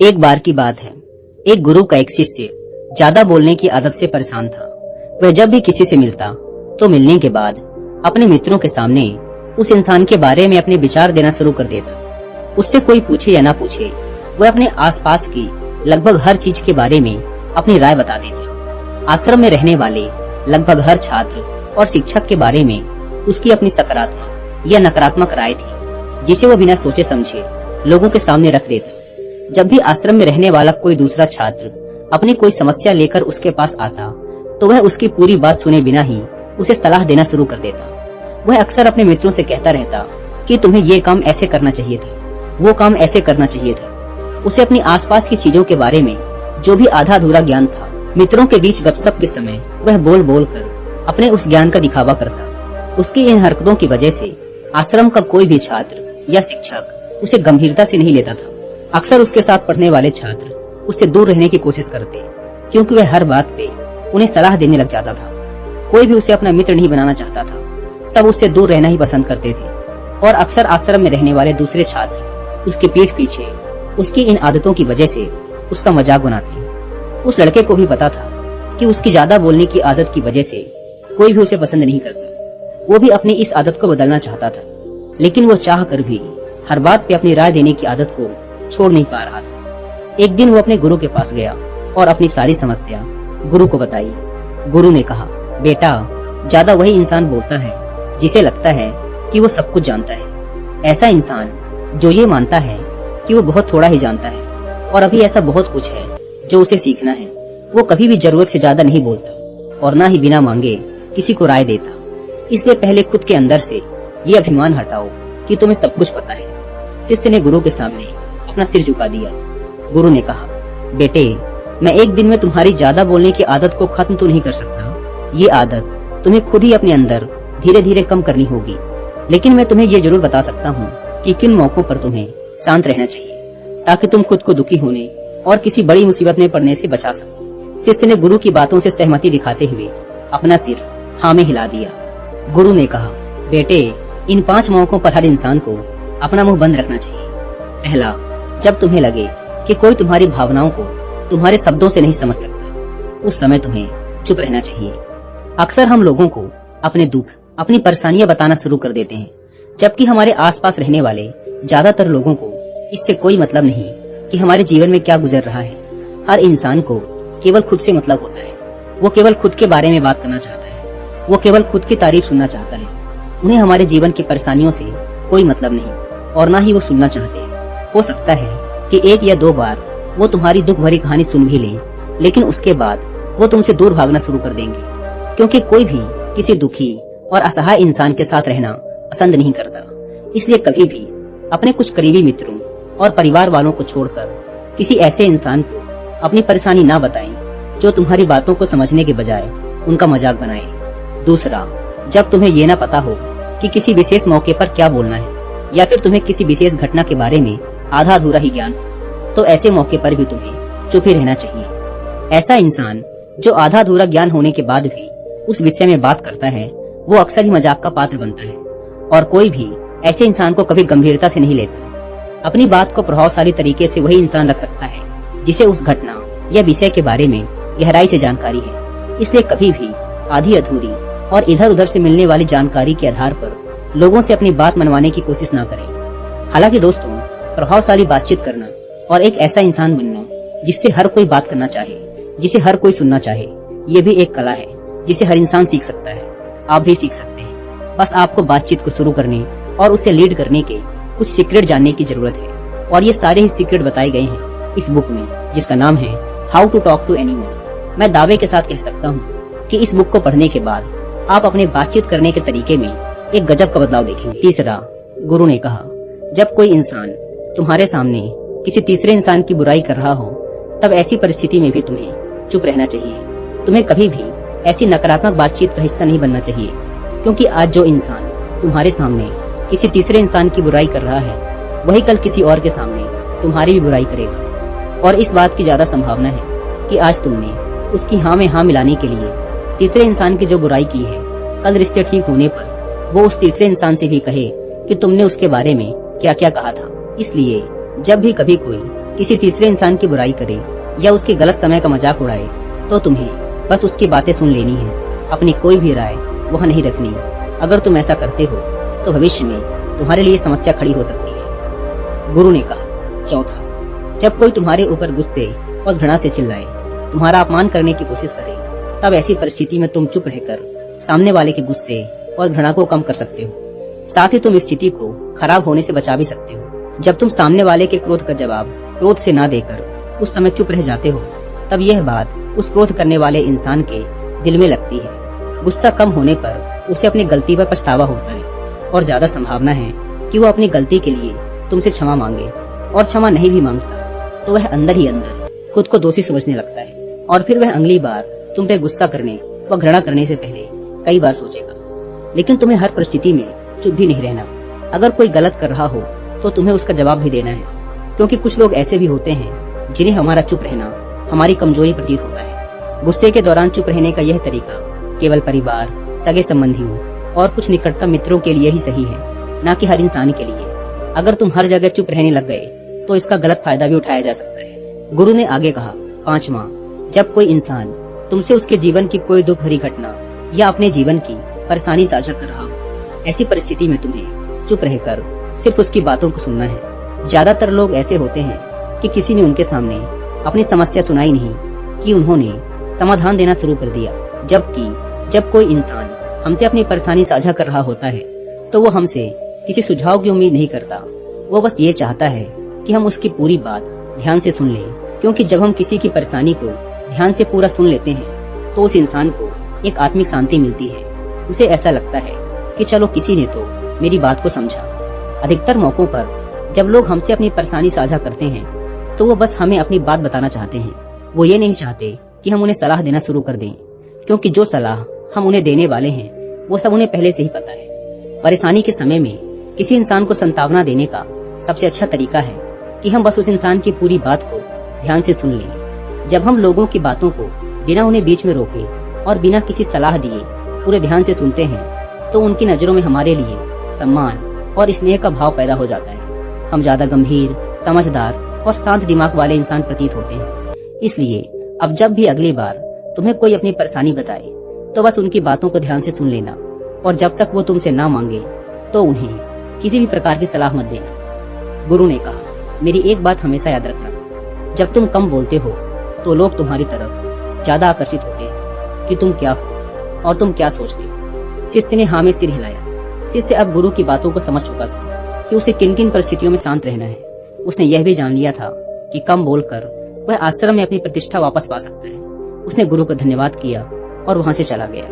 एक बार की बात है, एक गुरु का एक शिष्य ज्यादा बोलने की आदत से परेशान था। वह जब भी किसी से मिलता तो मिलने के बाद अपने मित्रों के सामने उस इंसान के बारे में अपने विचार देना शुरू कर देता। उससे कोई पूछे या ना पूछे, वह अपने आसपास की लगभग हर चीज के बारे में अपनी राय बता देता। आश्रम में रहने वाले लगभग हर छात्र और शिक्षक के बारे में उसकी अपनी सकारात्मक या नकारात्मक राय थी, जिसे वो बिना सोचे समझे लोगों के सामने रख देता। जब भी आश्रम में रहने वाला कोई दूसरा छात्र अपनी कोई समस्या लेकर उसके पास आता तो वह उसकी पूरी बात सुने बिना ही उसे सलाह देना शुरू कर देता। वह अक्सर अपने मित्रों से कहता रहता कि तुम्हें ये काम ऐसे करना चाहिए था, वो काम ऐसे करना चाहिए था। उसे अपनी आसपास की चीजों के बारे में जो भी आधा अधूरा ज्ञान था, मित्रों के बीच गपशप के समय वह बोल बोल कर अपने उस ज्ञान का दिखावा करता। उसकी इन हरकतों की वजह से आश्रम का कोई भी छात्र या शिक्षक उसे गंभीरता से नहीं लेता था। अक्सर उसके साथ पढ़ने वाले छात्र उससे दूर रहने की कोशिश करते, क्योंकि वह हर बात पे उन्हें सलाह देने लग जाता था। कोई भी उसे अपना मित्र नहीं बनाना चाहता था, सब उससे दूर रहना ही पसंद करते थे। और अक्सर आश्रम में रहने वाले दूसरे छात्र उसकी पीठ पीछे उसकी इन आदतों की वजह से उसका मजाक बनाते। उस लड़के को भी पता था कि उसकी ज्यादा बोलने की आदत की वजह से कोई भी उसे पसंद नहीं करता। वो भी अपनी इस आदत को बदलना चाहता था, लेकिन वो चाह कर भी हर बात पे अपनी राय देने की आदत को छोड़ नहीं पा रहा था। एक दिन वो अपने गुरु के पास गया और अपनी सारी समस्या गुरु को बताई। गुरु ने कहा, बेटा, ज्यादा वही इंसान बोलता है जिसे लगता है कि वो सब कुछ जानता है। ऐसा इंसान जो ये मानता है कि वो बहुत थोड़ा ही जानता है और अभी ऐसा बहुत कुछ है जो उसे सीखना है, वो कभी भी जरूरत से ज्यादा नहीं बोलता और ना ही बिना मांगे किसी को राय देता। इसलिए पहले खुद के अंदर से ये अभिमान हटाओ कि तुम्हें सब कुछ पता है। शिष्य ने गुरु के सामने अपना सिर झुका दिया। गुरु ने कहा, बेटे, मैं एक दिन में तुम्हारी ज्यादा बोलने की आदत को खत्म तो नहीं कर सकता। ये आदत तुम्हें खुद ही अपने अंदर धीरे धीरे कम करनी होगी, लेकिन मैं तुम्हें ये जरूर बता सकता हूँ कि किन मौकों पर तुम्हें शांत रहना चाहिए, ताकि तुम खुद को दुखी होने और किसी बड़ी मुसीबत में पड़ने से बचा सको। शिष्य ने गुरु की बातों से सहमति दिखाते हुए अपना सिर हाँ में हिला दिया। गुरु ने कहा, बेटे, इन 5 मौकों पर हर इंसान को अपना मुंह बंद रखना चाहिए। पहला, जब तुम्हें लगे कि कोई तुम्हारी भावनाओं को तुम्हारे शब्दों से नहीं समझ सकता, उस समय तुम्हें चुप रहना चाहिए। अक्सर हम लोगों को अपने दुख, अपनी परेशानियां बताना शुरू कर देते हैं, जबकि हमारे आसपास रहने वाले ज्यादातर लोगों को इससे कोई मतलब नहीं कि हमारे जीवन में क्या गुजर रहा है। हर इंसान को केवल खुद से मतलब होता है। वो केवल खुद के बारे में बात करना चाहता है, वो केवल खुद की तारीफ सुनना चाहता है। उन्हें हमारे जीवन की परेशानियों से कोई मतलब नहीं और ना ही वो सुनना चाहते। हो सकता है कि 1 या 2 बार वो तुम्हारी दुख भरी कहानी सुन भी लें, लेकिन उसके बाद वो तुमसे दूर भागना शुरू कर देंगे, क्योंकि कोई भी किसी दुखी और असहाय इंसान के साथ रहना पसंद नहीं करता। इसलिए कभी भी अपने कुछ करीबी मित्रों और परिवार वालों को छोड़कर किसी ऐसे इंसान को अपनी परेशानी ना बताएं जो तुम्हारी बातों को समझने के बजाय उनका मजाक बनाए। दूसरा, जब तुम्हें ये ना पता हो कि किसी विशेष मौके पर क्या बोलना है, या फिर तुम्हें किसी विशेष घटना के बारे में आधा अधूरा ही ज्ञान, तो ऐसे मौके पर भी तुम्हें चुप ही रहना चाहिए। ऐसा इंसान जो आधा अधूरा ज्ञान होने के बाद भी उस विषय में बात करता है, वो अक्सर ही मजाक का पात्र बनता है, और कोई भी ऐसे इंसान को कभी गंभीरता से नहीं लेता। अपनी बात को प्रभावशाली तरीके से वही इंसान रख सकता है जिसे उस घटना या विषय के बारे में गहराई से जानकारी है। इसलिए कभी भी आधी अधूरी और इधर उधर से मिलने वाली जानकारी के आधार पर लोगों से अपनी बात मनवाने की कोशिश न करें। हालांकि दोस्तों, प्रभावशाली बातचीत करना और एक ऐसा इंसान बनना जिससे हर कोई बात करना चाहे, जिसे हर कोई सुनना चाहे, ये भी एक कला है जिसे हर इंसान सीख सकता है। आप भी सीख सकते हैं। बस आपको बातचीत को शुरू करने और उसे लीड करने के कुछ सीक्रेट जानने की जरूरत है, और ये सारे ही सीक्रेट बताए गए हैं इस बुक में, जिसका नाम है how to talk to anyone. मैं दावे के साथ कह सकता हूँ कि इस बुक को पढ़ने के बाद आप अपने बातचीत करने के तरीके में एक गजब का बदलाव देखेंगे। तीसरा, गुरु ने कहा, जब कोई इंसान तुम्हारे सामने किसी तीसरे इंसान की बुराई कर रहा हो, तब ऐसी परिस्थिति में भी तुम्हें चुप रहना चाहिए। तुम्हें कभी भी ऐसी नकारात्मक बातचीत का हिस्सा नहीं बनना चाहिए, क्योंकि आज जो इंसान तुम्हारे सामने किसी तीसरे इंसान की बुराई कर रहा है, वही कल किसी और के सामने तुम्हारी भी बुराई करेगा। और इस बात की ज्यादा संभावना है कि आज तुमने उसकी हाँ में हाँ मिलाने के लिए तीसरे इंसान की जो बुराई की है, कल रिश्ते ठीक होने पर वो उस तीसरे इंसान से भी कहे कि तुमने उसके बारे में क्या क्या कहा था। इसलिए जब भी कभी कोई किसी तीसरे इंसान की बुराई करे या उसके गलत समय का मजाक उड़ाए तो तुम्हें बस उसकी बातें सुन लेनी है, अपनी कोई भी राय वहाँ नहीं रखनी। अगर तुम ऐसा करते हो तो भविष्य में तुम्हारे लिए समस्या खड़ी हो सकती है। गुरु ने कहा, चौथा, जब कोई तुम्हारे ऊपर गुस्से और घृणा से चिल्लाए, तुम्हारा अपमान करने की कोशिश करे, तब ऐसी परिस्थिति में तुम चुप रहकर सामने वाले के गुस्से और घृणा को कम कर सकते हो। साथ ही तुम स्थिति को खराब होने से बचा भी सकते हो। जब तुम सामने वाले के क्रोध का जवाब क्रोध से ना देकर उस समय चुप रह जाते हो, तब यह बात उस क्रोध करने वाले इंसान के दिल में लगती है। गुस्सा कम होने पर उसे अपनी गलती पर पछतावा होता है और ज्यादा संभावना है कि वो अपनी गलती के लिए तुमसे क्षमा मांगे, और क्षमा नहीं भी मांगता तो वह अंदर ही अंदर खुद को दोषी समझने लगता है और फिर वह अगली बार तुम पे गुस्सा करने व घृणा करने से पहले कई बार सोचेगा। लेकिन तुम्हें हर परिस्थिति में चुप भी नहीं रहना। अगर कोई गलत कर रहा हो तो तुम्हें उसका जवाब भी देना है, क्योंकि कुछ लोग ऐसे भी होते हैं जिन्हें हमारा चुप रहना हमारी कमजोरी प्रतीत होता है। गुस्से के दौरान चुप रहने का यह तरीका केवल परिवार, सगे संबंधियों और कुछ निकटतम मित्रों के लिए ही सही है, न कि हर इंसान के लिए। अगर तुम हर जगह चुप रहने लग गए तो इसका गलत फायदा भी उठाया जा सकता है। गुरु ने आगे कहा, पांचवा, जब कोई इंसान तुमसे उसके जीवन की कोई दुख भरी घटना या अपने जीवन की परेशानी साझा कर रहा हो, ऐसी परिस्थिति में तुम्हें चुप रहकर सिर्फ उसकी बातों को सुनना है। ज्यादातर लोग ऐसे होते हैं कि किसी ने उनके सामने अपनी समस्या सुनाई नहीं कि उन्होंने समाधान देना शुरू कर दिया। जबकि जब कोई इंसान हमसे अपनी परेशानी साझा कर रहा होता है तो वो हमसे किसी सुझाव की उम्मीद नहीं करता। वो बस ये चाहता है कि हम उसकी पूरी बात ध्यान से सुन लें, क्योंकि जब हम किसी की परेशानी को ध्यान से पूरा सुन लेते हैं तो उस इंसान को एक आत्मिक शांति मिलती है। उसे ऐसा लगता है कि चलो किसी ने तो मेरी बात को समझा। अधिकतर मौकों पर जब लोग हमसे अपनी परेशानी साझा करते हैं तो वो बस हमें अपनी बात बताना चाहते हैं। वो ये नहीं चाहते कि हम उन्हें सलाह देना शुरू कर दें, क्योंकि जो सलाह हम उन्हें देने वाले हैं वो सब उन्हें पहले से ही पता है। परेशानी के समय में किसी इंसान को सांत्वना देने का सबसे अच्छा तरीका है कि हम बस उस इंसान की पूरी बात को ध्यान से सुन लें। जब हम लोगों की बातों को बिना उन्हें बीच में रोके और बिना किसी सलाह दिए पूरे ध्यान से सुनते हैं तो उनकी नजरों में हमारे लिए सम्मान और स्नेह का भाव पैदा हो जाता है। हम ज्यादा गंभीर, समझदार और शांत दिमाग वाले इंसान प्रतीत होते हैं। इसलिए अब जब भी अगली बार तुम्हें कोई अपनी परेशानी बताए तो बस उनकी बातों को ध्यान से सुन लेना, और जब तक वो तुमसे ना मांगे तो उन्हें किसी भी प्रकार की सलाह मत देना। गुरु ने कहा, मेरी एक बात हमेशा याद रखना, जब तुम कम बोलते हो तो लोग तुम्हारी तरफ ज्यादा आकर्षित होते हैं कि तुम क्या हो और तुम क्या सोचते हो। शिष्य ने हाँ में सिर हिलाया। शिष्य अब गुरु की बातों को समझ चुका था कि उसे किन किन परिस्थितियों में शांत रहना है। उसने यह भी जान लिया था कि कम बोलकर वह आश्रम में अपनी प्रतिष्ठा वापस पा सकता है। उसने गुरु को धन्यवाद किया और वहां से चला गया।